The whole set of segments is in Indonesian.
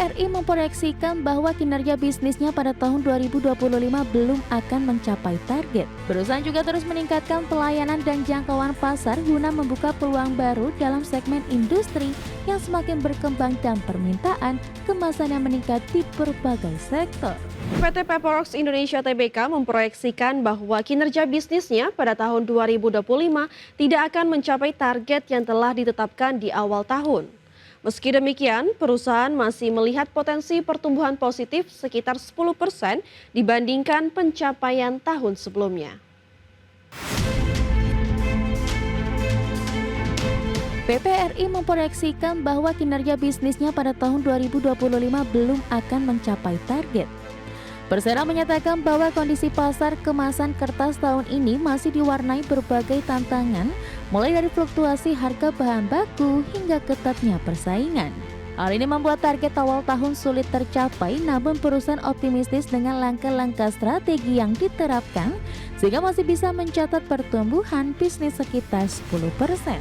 PPRI memproyeksikan bahwa kinerja bisnisnya pada tahun 2025 belum akan mencapai target. Perusahaan juga terus meningkatkan pelayanan dan jangkauan pasar guna membuka peluang baru dalam segmen industri yang semakin berkembang dan permintaan kemasan yang meningkat di berbagai sektor. PT Paperworks Indonesia Tbk memproyeksikan bahwa kinerja bisnisnya pada tahun 2025 tidak akan mencapai target yang telah ditetapkan di awal tahun. Meski demikian, perusahaan masih melihat potensi pertumbuhan positif sekitar 10% dibandingkan pencapaian tahun sebelumnya. PPRI memproyeksikan bahwa kinerja bisnisnya pada tahun 2025 belum akan mencapai target. Persera menyatakan bahwa kondisi pasar kemasan kertas tahun ini masih diwarnai berbagai tantangan, mulai dari fluktuasi harga bahan baku hingga ketatnya persaingan. Hal ini membuat target awal tahun sulit tercapai, namun perusahaan optimistis dengan langkah-langkah strategi yang diterapkan sehingga masih bisa mencatat pertumbuhan bisnis sekitar 10%.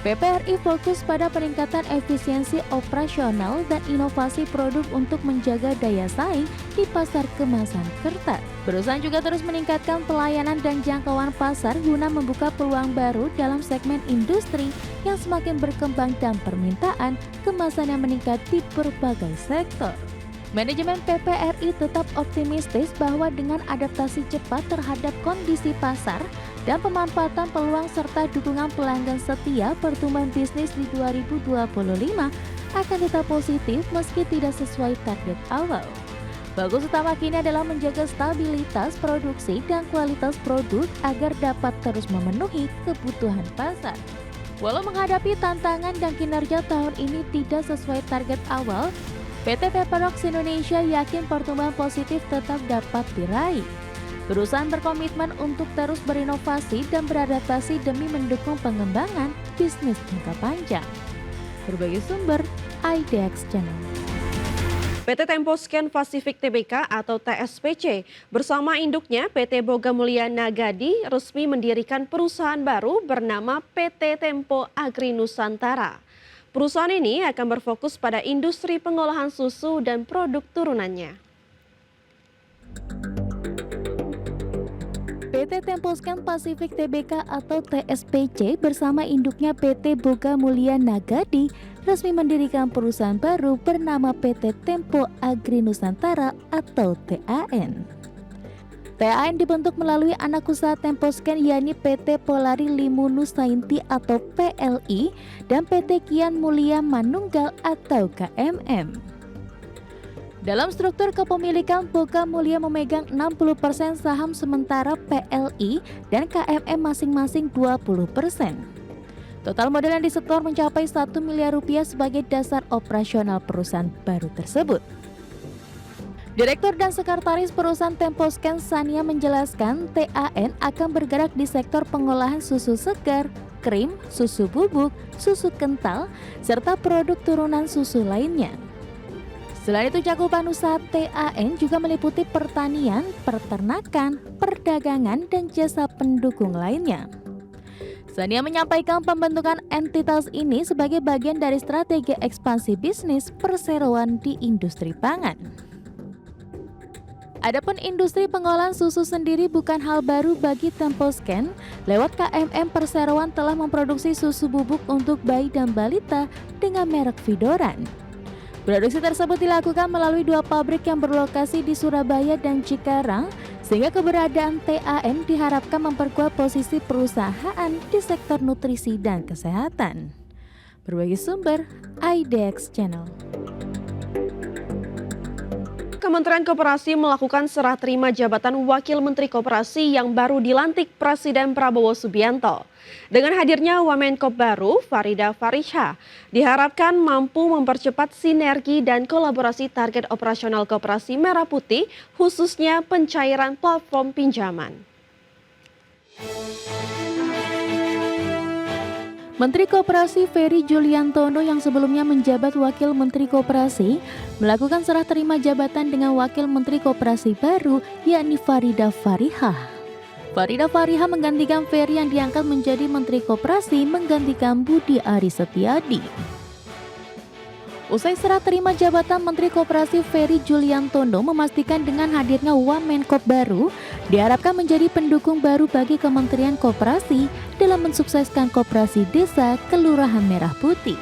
PPRI fokus pada peningkatan efisiensi operasional dan inovasi produk untuk menjaga daya saing di pasar kemasan kertas. Perusahaan juga terus meningkatkan pelayanan dan jangkauan pasar guna membuka peluang baru dalam segmen industri yang semakin berkembang dan permintaan kemasan yang meningkat di berbagai sektor. Manajemen PPRI tetap optimistis bahwa dengan adaptasi cepat terhadap kondisi pasar dan pemanfaatan peluang serta dukungan pelanggan setia, pertumbuhan bisnis di 2025 akan tetap positif meski tidak sesuai target awal. Fokus utama kini adalah menjaga stabilitas produksi dan kualitas produk agar dapat terus memenuhi kebutuhan pasar. Walau menghadapi tantangan dan kinerja tahun ini tidak sesuai target awal, PT Paperworks Indonesia yakin pertumbuhan positif tetap dapat diraih. Perusahaan berkomitmen untuk terus berinovasi dan beradaptasi demi mendukung pengembangan bisnis jangka panjang. Berbagai sumber, IDX Channel. PT Temposcan Pacific Tbk atau TSPC bersama induknya PT Boga Mulia Nagadi resmi mendirikan perusahaan baru bernama PT Tempo Agri Nusantara. Perusahaan ini akan berfokus pada industri pengolahan susu dan produk turunannya. PT Temposcan Pacific Tbk atau TSPC bersama induknya PT Boga Mulia Nagadi resmi mendirikan perusahaan baru bernama PT Tempo Agri Nusantara atau TAN. TAN dibentuk melalui anak usaha Temposcan yakni PT Polari Limuno Sainti atau PLI dan PT Kian Mulia Manunggal atau KMM. Dalam struktur kepemilikan, Boga Mulia memegang 60% saham sementara PLI dan KMM masing-masing 20%. Total modal yang disetor mencapai 1 miliar rupiah sebagai dasar operasional perusahaan baru tersebut. Direktur dan Sekretaris Perusahaan Temposcan Sania menjelaskan TAN akan bergerak di sektor pengolahan susu segar, krim, susu bubuk, susu kental, serta produk turunan susu lainnya. Selain itu, cakupan usaha TAN juga meliputi pertanian, peternakan, perdagangan, dan jasa pendukung lainnya. Sania menyampaikan pembentukan entitas ini sebagai bagian dari strategi ekspansi bisnis perseroan di industri pangan. Adapun industri pengolahan susu sendiri bukan hal baru bagi Temposcan. Lewat KMM, perseroan telah memproduksi susu bubuk untuk bayi dan balita dengan merek Vidoran. Produksi tersebut dilakukan melalui 2 pabrik yang berlokasi di Surabaya dan Cikarang, sehingga keberadaan TAN diharapkan memperkuat posisi perusahaan di sektor nutrisi dan kesehatan. Berbagai sumber, IDX Channel. Kementerian Koperasi melakukan serah terima jabatan Wakil Menteri Koperasi yang baru dilantik Presiden Prabowo Subianto. Dengan hadirnya Wamenkop baru, Farida Farisha, diharapkan mampu mempercepat sinergi dan kolaborasi target operasional Koperasi Merah Putih, khususnya pencairan platform pinjaman. Menteri Koperasi Ferry Juliantono yang sebelumnya menjabat Wakil Menteri Koperasi melakukan serah terima jabatan dengan Wakil Menteri Koperasi baru yakni Farida Farihah. Farida Farihah menggantikan Ferry yang diangkat menjadi Menteri Koperasi menggantikan Budi Aris Setiadi. Usai serah terima jabatan Menteri Koperasi Ferry Juliantono memastikan dengan hadirnya Wamenkop baru diharapkan menjadi pendukung baru bagi Kementerian Koperasi dalam mensukseskan koperasi desa Kelurahan Merah Putih.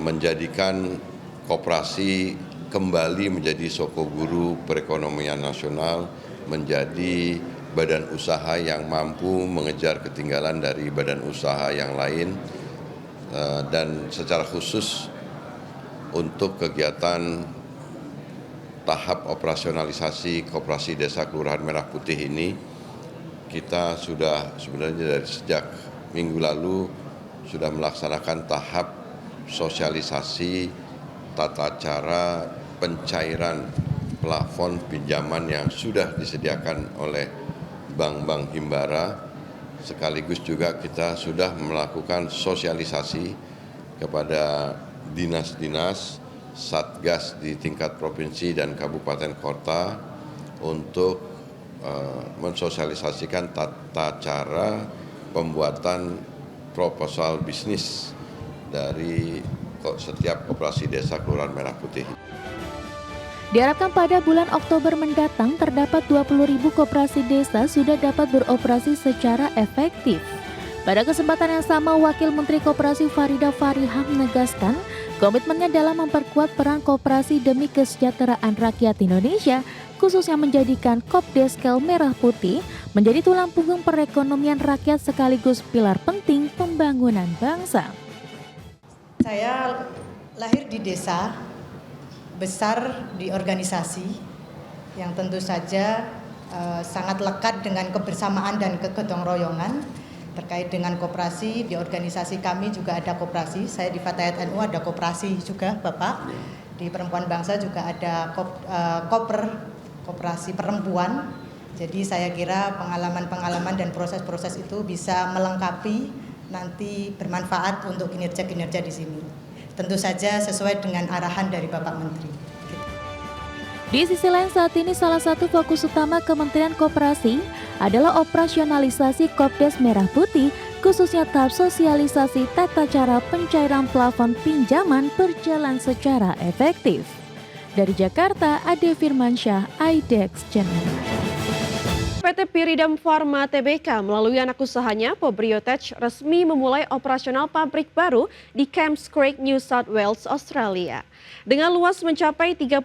Menjadikan koperasi kembali menjadi sokoguru perekonomian nasional, menjadi badan usaha yang mampu mengejar ketinggalan dari badan usaha yang lain, dan secara khusus untuk kegiatan tahap operasionalisasi koperasi desa Kelurahan Merah Putih ini, kita sudah sebenarnya dari sejak minggu lalu sudah melaksanakan tahap sosialisasi tata cara pencairan plafon pinjaman yang sudah disediakan oleh bank-bank himbara. Sekaligus juga kita sudah melakukan sosialisasi kepada dinas-dinas, satgas di tingkat provinsi dan kabupaten kota untuk mensosialisasikan tata cara pembuatan proposal bisnis dari setiap koperasi desa Kelurahan Merah Putih. Diharapkan pada bulan Oktober mendatang terdapat 20.000 koperasi desa sudah dapat beroperasi secara efektif. Pada kesempatan yang sama, Wakil Menteri Koperasi Farida Farihah menegaskan komitmennya dalam memperkuat peran koperasi demi kesejahteraan rakyat Indonesia, khususnya menjadikan Kopdeskel Merah Putih menjadi tulang punggung perekonomian rakyat sekaligus pilar penting pembangunan bangsa. Saya lahir di desa, besar di organisasi yang tentu saja sangat lekat dengan kebersamaan dan kegotong royongan. Terkait dengan koperasi, di organisasi kami juga ada koperasi. Saya di Fatayat NU ada koperasi juga, Bapak. Di Perempuan Bangsa juga ada koperasi perempuan. Jadi saya kira pengalaman-pengalaman dan proses-proses itu bisa melengkapi, nanti bermanfaat untuk kinerja-kinerja di sini. Tentu saja sesuai dengan arahan dari Bapak Menteri. Di sisi lain, saat ini salah satu fokus utama Kementerian Koperasi adalah operasionalisasi Kopdes Merah Putih, khususnya tahap sosialisasi tata cara pencairan plafon pinjaman berjalan secara efektif. Dari Jakarta, Ade Firmansyah, IDEX Channel. PT Pyridam Pharma Tbk melalui anak usahanya Pobriotech resmi memulai operasional pabrik baru di Kemps Creek, New South Wales, Australia. Dengan luas mencapai 36.000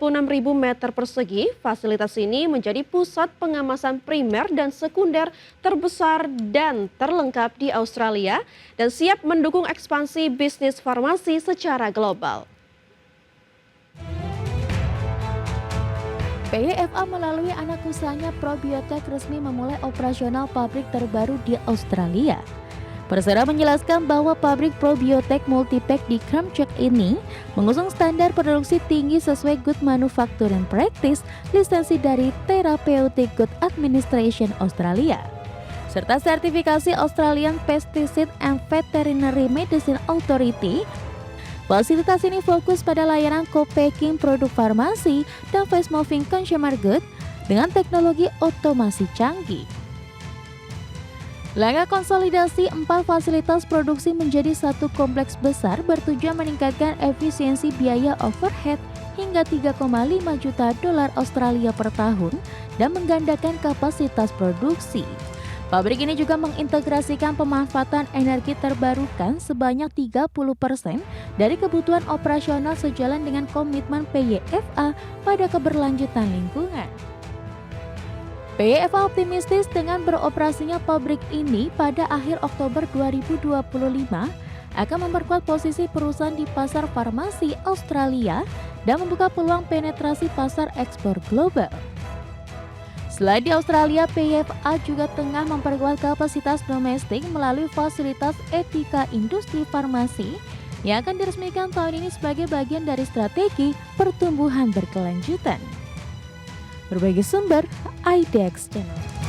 meter persegi, fasilitas ini menjadi pusat pengemasan primer dan sekunder terbesar dan terlengkap di Australia dan siap mendukung ekspansi bisnis farmasi secara global. PYFA melalui anak usahanya Probiotech resmi memulai operasional pabrik terbaru di Australia. Persera menjelaskan bahwa pabrik Probiotech Multipack di Christchurch ini mengusung standar produksi tinggi sesuai Good Manufacturing Practice, lisensi dari Therapeutic Good Administration Australia, serta sertifikasi Australian Pesticide and Veterinary Medicine Authority. Fasilitas ini fokus pada layanan co-packing produk farmasi dan fast-moving consumer good dengan teknologi otomasi canggih. Langkah konsolidasi 4 fasilitas produksi menjadi satu kompleks besar bertujuan meningkatkan efisiensi biaya overhead hingga 3,5 juta dolar Australia per tahun dan menggandakan kapasitas produksi. Pabrik ini juga mengintegrasikan pemanfaatan energi terbarukan sebanyak 30% dari kebutuhan operasional sejalan dengan komitmen PYFA pada keberlanjutan lingkungan. PYFA optimistis dengan beroperasinya pabrik ini pada akhir Oktober 2025 akan memperkuat posisi perusahaan di pasar farmasi Australia dan membuka peluang penetrasi pasar ekspor global. Selain di Australia, PYFA juga tengah memperkuat kapasitas domestik melalui fasilitas etika industri farmasi yang akan diresmikan tahun ini sebagai bagian dari strategi pertumbuhan berkelanjutan. Berbagai sumber, IDEX Channel.